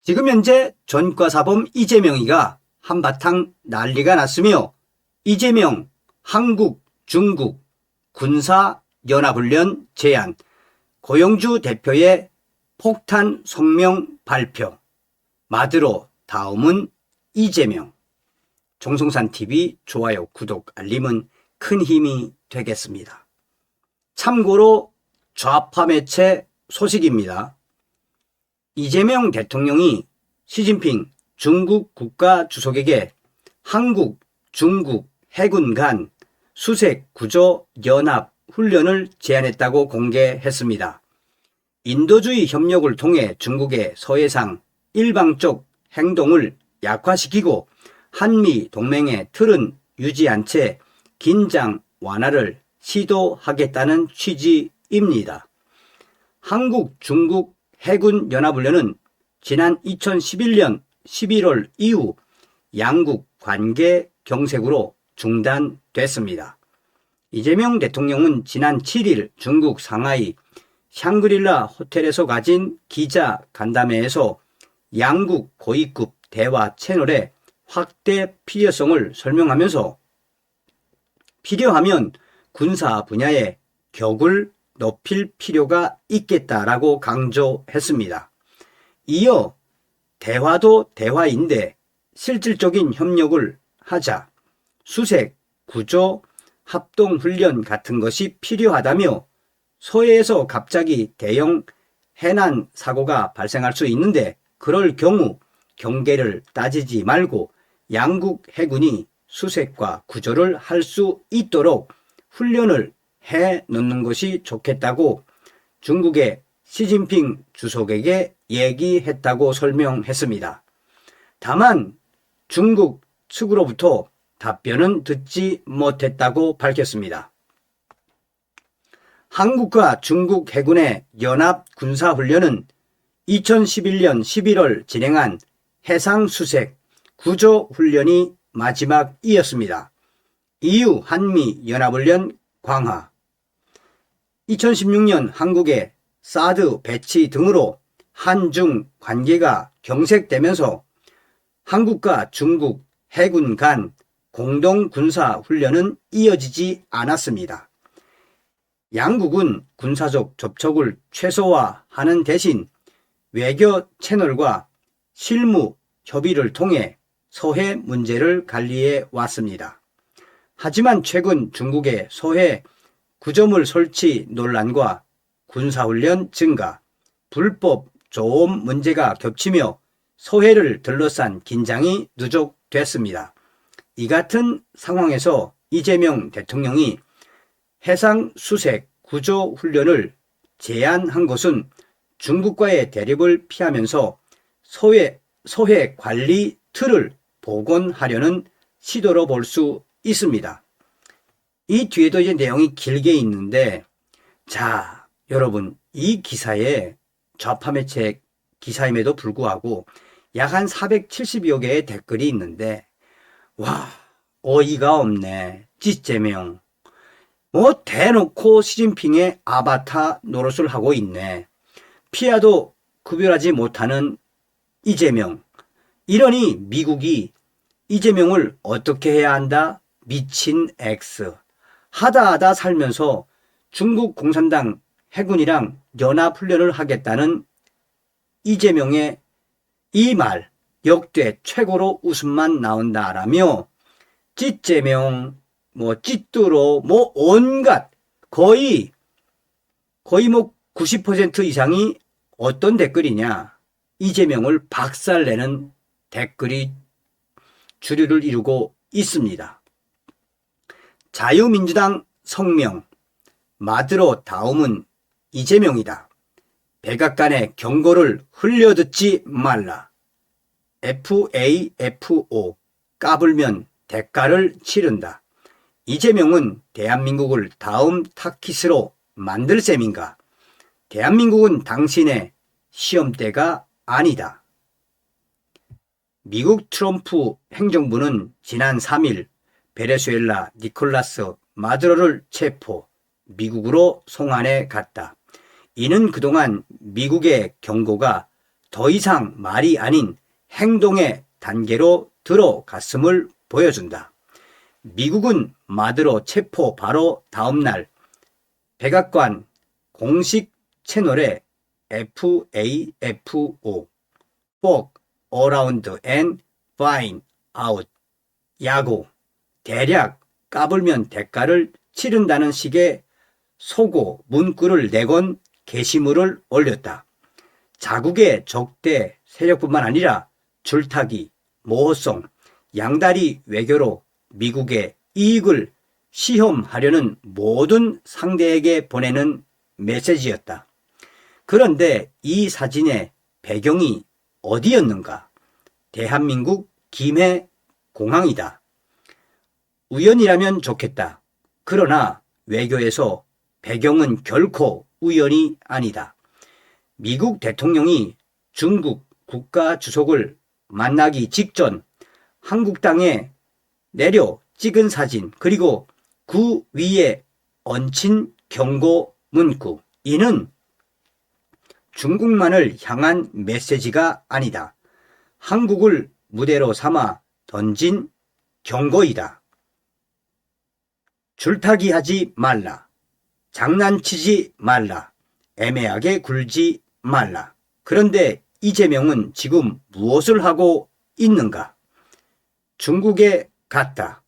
지금 현재 전과사범 이재명이가 한바탕 난리가 났으며 이재명 한국, 중국 군사연합훈련 제안, 고영주 대표의 폭탄 성명 발표, 마드로 다음은 이재명. 정성산TV 좋아요, 구독, 알림은 큰 힘이 되겠습니다. 참고로 좌파 매체 소식입니다. 이재명 대통령이 시진핑 중국 국가주석에게 한국, 중국 해군 간 수색 구조 연합 훈련을 제안했다고 공개했습니다. 인도주의 협력을 통해 중국의 서해상 일방적 행동을 약화시키고 한미 동맹의 틀은 유지한 채 긴장 완화를 시도하겠다는 취지입니다. 한국, 중국 해군 연합훈련은 지난 2011년 11월 이후 양국 관계 경색으로 중단됐습니다. 이재명 대통령은 지난 7일 중국 상하이 샹그릴라 호텔에서 가진 기자 간담회에서 양국 고위급 대화 채널의 확대 필요성을 설명하면서 필요하면 군사 분야의 격을 높일 필요가 있겠다라고 강조했습니다. 이어 대화도 대화인데 실질적인 협력을 하자, 수색, 구조, 합동훈련 같은 것이 필요하다며 서해에서 갑자기 대형 해난 사고가 발생할 수 있는데 그럴 경우 경계를 따지지 말고 양국 해군이 수색과 구조를 할 수 있도록 훈련을 해 놓는 것이 좋겠다고 중국의 시진핑 주석에게 얘기했다고 설명했습니다. 다만 중국 측으로부터 답변은 듣지 못했다고 밝혔습니다. 한국과 중국 해군의 연합 군사훈련은 2011년 11월 진행한 해상수색 구조훈련이 마지막이었습니다. 이후 한미연합훈련 강화, 2016년 한국의 사드 배치 등으로 한중 관계가 경색되면서 한국과 중국 해군 간 공동군사훈련은 이어지지 않았습니다. 양국은 군사적 접촉을 최소화하는 대신 외교 채널과 실무 협의를 통해 서해 문제를 관리해 왔습니다. 하지만 최근 중국의 서해 구조물 설치 논란과 군사훈련 증가, 불법 조업 문제가 겹치며 서해를 둘러싼 긴장이 누적됐습니다. 이 같은 상황에서 이재명 대통령이 해상수색 구조훈련을 제안한 것은 중국과의 대립을 피하면서 서해 관리 틀을 복원하려는 시도로 볼 수 있습니다. 이 뒤에도 이제 내용이 길게 있는데, 자, 여러분, 이 기사에 좌파 매체 기사임에도 불구하고 약 한 470여 개의 댓글이 있는데, 와, 어이가 없네. 찌재명. 대놓고 시진핑의 아바타 노릇을 하고 있네. 피하도 구별하지 못하는 이재명. 이러니 미국이 이재명을 어떻게 해야 한다? 미친 X. 하다 살면서 중국 공산당 해군이랑 연합훈련을 하겠다는 이재명의 이 말, 역대 최고로 웃음만 나온다라며 찌재명, 찌뚜로, 온갖, 거의 90% 이상이 어떤 댓글이냐? 이재명을 박살내는 댓글이 주류를 이루고 있습니다. 자유민주당 성명, 마드로 다음은 이재명이다. 백악관의 경고를 흘려듣지 말라. FAFO, 까불면 대가를 치른다. 이재명은 대한민국을 다음 타깃으로 만들 셈인가? 대한민국은 당신의 시험대가 아니다. 미국 트럼프 행정부는 지난 3일 베네수엘라 니콜라스 마두로를 체포, 미국으로 송환해 갔다. 이는 그동안 미국의 경고가 더 이상 말이 아닌 행동의 단계로 들어갔음을 보여준다. 미국은 마두로 체포 바로 다음날 백악관 공식 채널에 FAFO Walk Around and Find Out 야구 대략 까불면 대가를 치른다는 식의 소고 문구를 내건 게시물을 올렸다. 자국의 적대 세력뿐만 아니라 줄타기, 모호성, 양다리 외교로 미국의 이익을 시험하려는 모든 상대에게 보내는 메시지였다. 그런데 이 사진의 배경이 어디였는가? 대한민국 김해 공항이다. 우연이라면 좋겠다. 그러나 외교에서 배경은 결코 우연이 아니다. 미국 대통령이 중국 국가주석을 만나기 직전 한국 땅에 내려 찍은 사진, 그리고 그 위에 얹힌 경고 문구, 이는 중국만을 향한 메시지가 아니다. 한국을 무대로 삼아 던진 경고이다. 줄타기 하지 말라. 장난치지 말라. 애매하게 굴지 말라. 그런데 이재명은 지금 무엇을 하고 있는가? 중국에 갔다.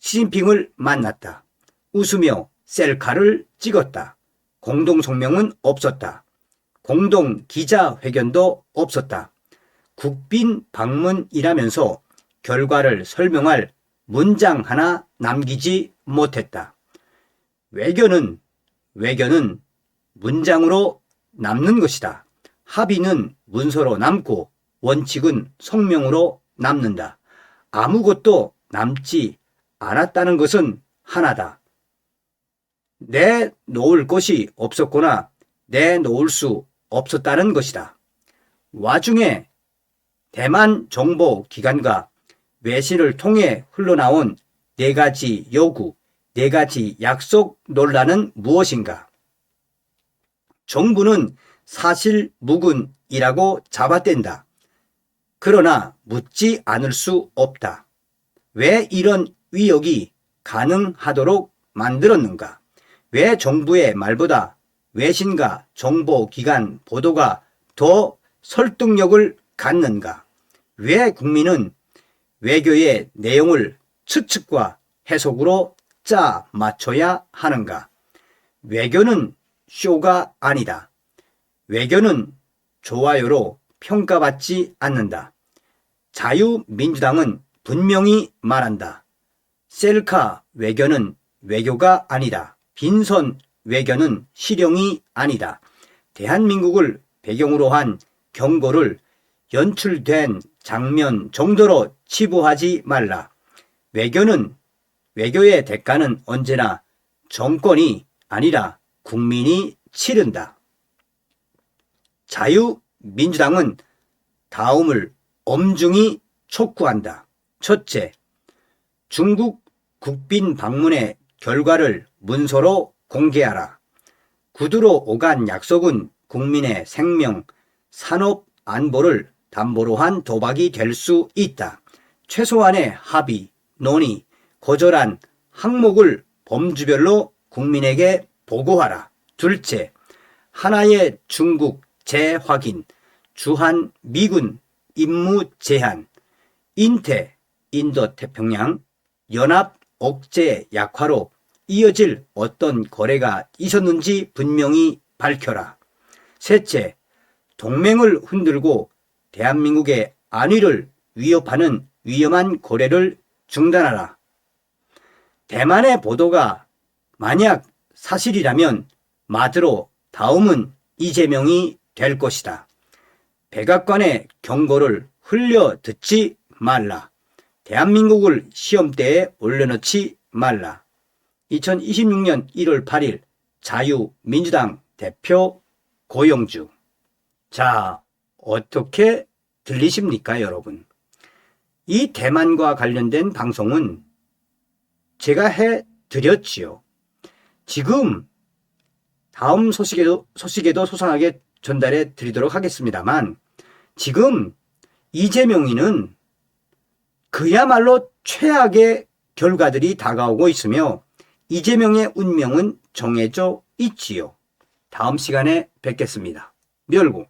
시진핑을 만났다. 웃으며 셀카를 찍었다. 공동 성명은 없었다. 공동 기자회견도 없었다. 국빈 방문이라면서 결과를 설명할 문장 하나 남기지 못했다. 외교는 문장으로 남는 것이다. 합의는 문서로 남고 원칙은 성명으로 남는다. 아무것도 남지 않았다는 것은 하나다. 내놓을 것이 없었거나 내놓을 수 없었다는 것이다. 와중에 대만 정보기관과 외신을 통해 흘러나온 4가지 요구, 4가지 약속 논란은 무엇인가? 정부는 사실무근이라고 잡아댄다. 그러나 묻지 않을 수 없다. 왜 이런 위역이 가능하도록 만들었는가? 왜 정부의 말보다 외신과 정보기관 보도가 더 설득력을 갖는가? 왜 국민은 외교의 내용을 추측과 해석으로 짜 맞춰야 하는가? 외교는 쇼가 아니다. 외교는 좋아요로 평가받지 않는다. 자유민주당은 분명히 말한다. 셀카 외교는 외교가 아니다. 빈선 외교는 실용이 아니다. 대한민국을 배경으로 한 경고를 연출된 장면 정도로 치부하지 말라. 외교의 대가는 언제나 정권이 아니라 국민이 치른다. 자유민주당은 다음을 엄중히 촉구한다. 첫째, 중국 국빈 방문의 결과를 문서로 공개하라. 구두로 오간 약속은 국민의 생명, 산업 안보를 담보로 한 도박이 될 수 있다. 최소한의 합의, 논의, 거절한 항목을 범주별로 국민에게 보고하라. 둘째, 하나의 중국 재확인, 주한 미군 임무 제한, 인태, 인도태평양 연합 억제 약화로 이어질 어떤 거래가 있었는지 분명히 밝혀라. 셋째, 동맹을 흔들고 대한민국의 안위를 위협하는 위험한 거래를 중단하라. 대만의 보도가 만약 사실이라면 마드로 다음은 이재명이 될 것이다. 백악관의 경고를 흘려 듣지 말라. 대한민국을 시험대에 올려놓지 말라. 2026년 1월 8일 자유민주당 대표 고영주. 자, 어떻게 들리십니까, 여러분? 이 대만과 관련된 방송은 제가 해드렸지요. 지금 다음 소식에도 소상하게 전달해 드리도록 하겠습니다만, 지금 이재명이는 그야말로 최악의 결과들이 다가오고 있으며 이재명의 운명은 정해져 있지요. 다음 시간에 뵙겠습니다. 멸구.